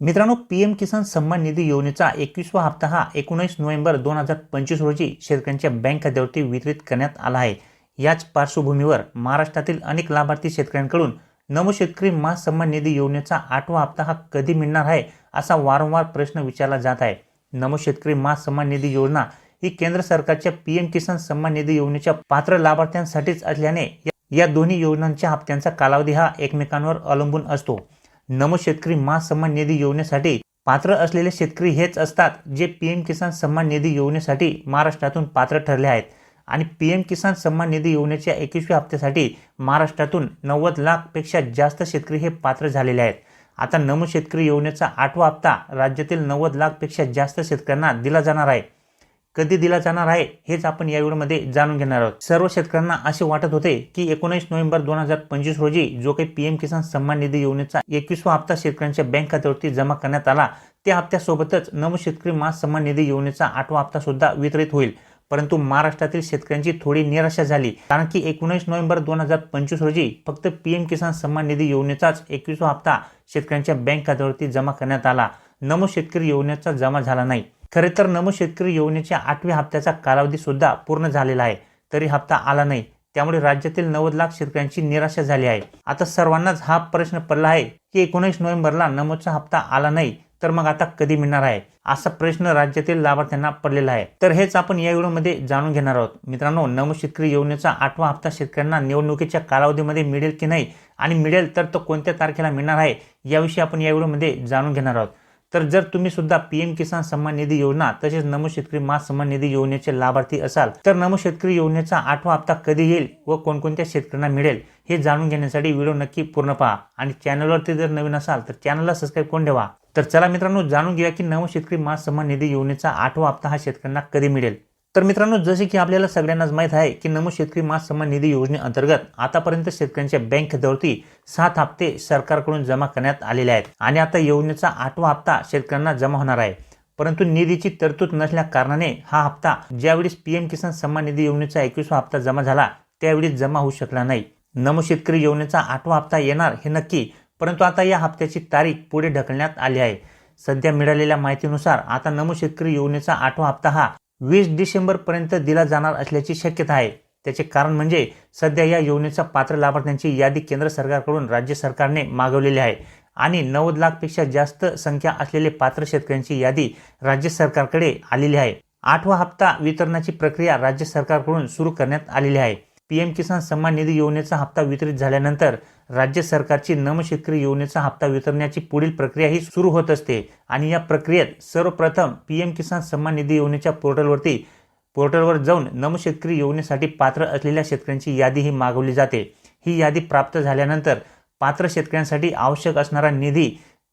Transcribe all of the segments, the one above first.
मित्रांनो, पीएम किसान सन्मान निधी योजनेचा 21वा हप्ता हा 19 नोव्हेंबर 2025 रोजी शेतकऱ्यांच्या बँक खात्यावरती वितरित करण्यात आला आहे। याच पार्श्वभूमीवर महाराष्ट्रातील अनेक लाभार्थी शेतकऱ्यांकडून नमो शेतकरी महासन्मान निधी योजनेचा 8वा हप्ता हा कधी मिळणार आहे असा वारंवार प्रश्न विचारला जात आहे। नमो शेतकरी महासन्मान निधी योजना ही केंद्र सरकारच्या पीएम किसान सन्मान निधी योजनेच्या पात्र लाभार्थ्यांसाठीच असल्याने या दोन्ही योजनांच्या हप्त्यांचा कालावधी हा एकमेकांवर अवलंबून असतो। नमो शेतकरी महासन्मान निधी योजनेसाठी पात्र असलेले शेतकरी हेच असतात जे पीएम किसान सन्मान निधी योजनेसाठी महाराष्ट्रातून पात्र ठरले आहेत आणि पीएम किसान सन्मान निधी योजनेच्या 21व्या हप्त्यासाठी महाराष्ट्रातून 90 लाखपेक्षा जास्त शेतकरी हे पात्र झालेले आहेत। आता नमो शेतकरी योजनेचा 8वा हप्ता राज्यातील 90 लाखपेक्षा जास्त शेतकऱ्यांना दिला जाणार आहे। कधी दिला जाणार आहे हेच आपण या व्हिडिओमध्ये जाणून घेणार आहोत। सर्व शेतकऱ्यांना असे वाटत होते की 19 नोव्हेंबर 2025 रोजी जो काही पीएम किसान सन्मान निधी योजनेचा 21वा हप्ता शेतकऱ्यांच्या बँक खात्यावरती जमा करण्यात आला त्या हप्त्यासोबतच नमो शेतकरी महासन्मान निधी योजनेचा 8वा हप्ता सुद्धा वितरित होईल। परंतु महाराष्ट्रातील शेतकऱ्यांची थोडी निराशा झाली, कारण की 19 नोव्हेंबर 2025 रोजी फक्त पीएम किसान सन्मान निधी योजनेचाच 21वा हप्ता शेतकऱ्यांच्या बँक खात्यावरती जमा करण्यात आला। नमो शेतकरी योजनेचा जमा झाला नाही। खरे तर नमो शेतकरी योजनेच्या 8व्या हप्त्याचा कालावधी सुद्धा पूर्ण झालेला आहे, तरी हप्ता आला नाही। त्यामुळे राज्यातील 90 लाख शेतकऱ्यांची निराशा झाली आहे। आता सर्वांनाच हा प्रश्न पडला आहे की 19 नोव्हेंबरला नमोचा हप्ता आला नाही तर मग आता कधी मिळणार आहे, असा प्रश्न राज्यातील लाभार्थ्यांना पडलेला आहे। तर हेच आपण या व्हिडिओमध्ये जाणून घेणार आहोत। मित्रांनो, नमो शेतकरी योजनेचा 8वा हप्ता शेतकऱ्यांना निवडणुकीच्या कालावधीमध्ये मिळेल की नाही आणि मिळेल तर तो कोणत्या तारखेला मिळणार आहे याविषयी आपण या व्हिडिओमध्ये जाणून घेणार आहोत। तर जर तुम्ही सुद्धा पीएम किसान सन्मान निधी योजना तसेच नमो शेतकरी महासन्मान निधी योजनेचे लाभार्थी असाल तर नमो शेतकरी योजनेचा 8वा हप्ता कधी येईल व कोणकोणत्या शेतकऱ्यांना मिळेल हे जाणून घेण्यासाठी व्हिडिओ नक्की पूर्ण पहा आणि चॅनलवरती जर नवीन असाल तर चॅनलला सबस्क्राईब करून ठेवा। तर चला मित्रांनो, जाणून घेऊया की नमो शेतकरी महासन्मान निधी योजनेचा 8वा हप्ता हा शेतकऱ्यांना कधी मिळेल। तर मित्रांनो, जसे की आपल्याला सगळ्यांनाच माहित आहे की नमो शेतकरी महासन्मान निधी योजनेअंतर्गत आतापर्यंत शेतकऱ्यांच्या बँक खात्यावरती 7 हप्ते सरकारकडून जमा करण्यात आलेले आहेत आणि आता योजनेचा 8वा हप्ता शेतकऱ्यांना जमा होणार आहे। परंतु निधीची तरतूद नसल्या कारणाने हा हप्ता ज्यावेळी पीएम किसान सन्मान निधी योजनेचा 21वा हप्ता जमा झाला त्यावेळी जमा होऊ शकला नाही। नमो शेतकरी योजनेचा 8वा हप्ता येणार हे नक्की, परंतु आता या हप्त्याची तारीख पुढे ढकलण्यात आली आहे। सध्या मिळालेल्या माहितीनुसार आता नमो शेतकरी योजनेचा 8वा हप्ता हा 20 डिसेंबर पर्यंत दिला जाणार असल्याची शक्यता आहे। त्याचे कारण म्हणजे सध्या या योजनेच्या पात्र लाभार्थ्यांची यादी केंद्र सरकारकडून राज्य सरकारने मागवलेली आहे आणि 90 लाखपेक्षा जास्त संख्या असलेले पात्र शेतकऱ्यांची यादी राज्य सरकारकडे आलेली आहे। 8वा हप्ता वितरणाची प्रक्रिया राज्य सरकारकडून सुरू करण्यात आलेली आहे। पीएम किसान सन्मान निधी योजनेचा हप्ता वितरित झाल्यानंतर राज्य सरकारची नमो शेतकरी योजनेचा हप्ता वितरण्याची पुढील प्रक्रिया ही सुरू होत असते आणि या प्रक्रियेत सर्वप्रथम पीएम किसान सन्मान निधी योजनेच्या पोर्टलवर जाऊन नमो शेतकरी योजनेसाठी पात्र असलेल्या शेतकऱ्यांची यादी ही मागवली जाते। ही यादी प्राप्त झाल्यानंतर पात्र शेतकऱ्यांसाठी आवश्यक असणारा निधी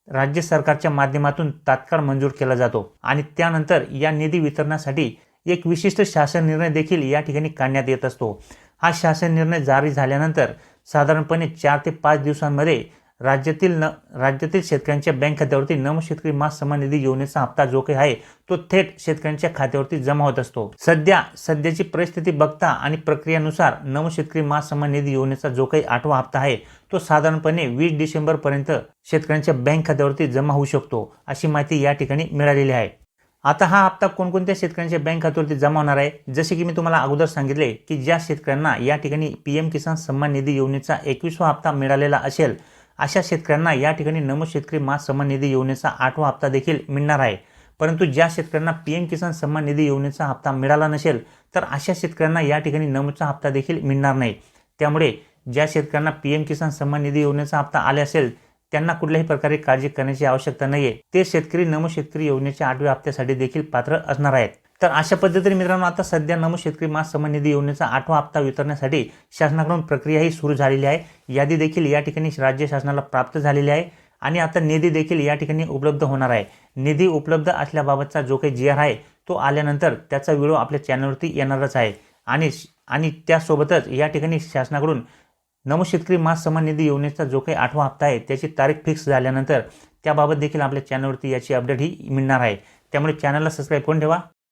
राज्य सरकारच्या माध्यमातून तात्काळ मंजूर केला जातो आणि त्यानंतर या निधी वितरणासाठी एक विशिष्ट शासन निर्णय देखील या ठिकाणी काढण्यात येत असतो। हा शासन निर्णय जारी झाल्यानंतर साधारणपणे 4 ते 5 दिवसांमध्ये राज्यातील शेतकऱ्यांच्या बँक खात्यावरती नमो शेतकरी महासन्मान निधी योजनेचा हप्ता जो काही आहे तो थेट शेतकऱ्यांच्या खात्यावरती जमा होत असतो। सध्याची परिस्थिती बघता आणि प्रक्रियेनुसार नमो शेतकरी महासन्मान निधी योजनेचा जो काही 8वा हप्ता आहे तो साधारणपणे 20 डिसेंबर पर्यंत शेतकऱ्यांच्या बँक खात्यावरती जमा होऊ शकतो, अशी माहिती या ठिकाणी मिळालेली आहे। आता हा हप्ता कोणकोणत्या शेतकऱ्यांच्या बँक खात्यावरती जमा होणार आहे, जसे की मी तुम्हाला अगोदर सांगितले की ज्या शेतकऱ्यांना या ठिकाणी पीएम किसान सन्मान निधी योजनेचा 21वा हप्ता मिळालेला असेल अशा शेतकऱ्यांना या ठिकाणी नमो शेतकरी महासन्मान निधी योजनेचा 8वा हप्ता देखील मिळणार आहे। परंतु ज्या शेतकऱ्यांना पीएम किसान सन्मान निधी योजनेचा हप्ता मिळाला नसेल तर अशा शेतकऱ्यांना या ठिकाणी नमोचा हप्ता देखील मिळणार नाही। त्यामुळे ज्या शेतकऱ्यांना पीएम किसान सन्मान निधी योजनेचा हप्ता आले असेल त्यांना कुठल्याही प्रकारे काळजी करण्याची आवश्यकता नाहीये। ते शेतकरी नमो शेतकरी योजनेच्या 8व्या हप्त्यासाठी देखील पात्र असणार आहेत। तर अशा पद्धतीने मित्रांनो, आता सध्या नमो शेतकरी महासन्मान निधी योजनेचा 8वा हप्ता वितरण्यासाठी शासनाकडून प्रक्रिया ही सुरू झालेली आहे। यादी देखील या ठिकाणी राज्य शासनाला प्राप्त झालेली आहे आणि आता निधी देखील या ठिकाणी उपलब्ध होणार आहे। निधी उपलब्ध असल्याबाबतचा जो काही GR आहे तो आल्यानंतर त्याचा व्हिडिओ आपल्या चॅनलवरती येणारच आहे आणि त्यासोबतच या ठिकाणी शासनाकडून नमो शेतकरी महासन्मान निधी योजनेचा जो काही 8वा हप्ता आहे त्याची तारीख फिक्स झाल्यानंतर त्याबाबत देखील आपल्या चॅनलवरती याची अपडेट ही मिळणार आहे। त्यामुळे चॅनलला सबस्क्राईब करून ठेवा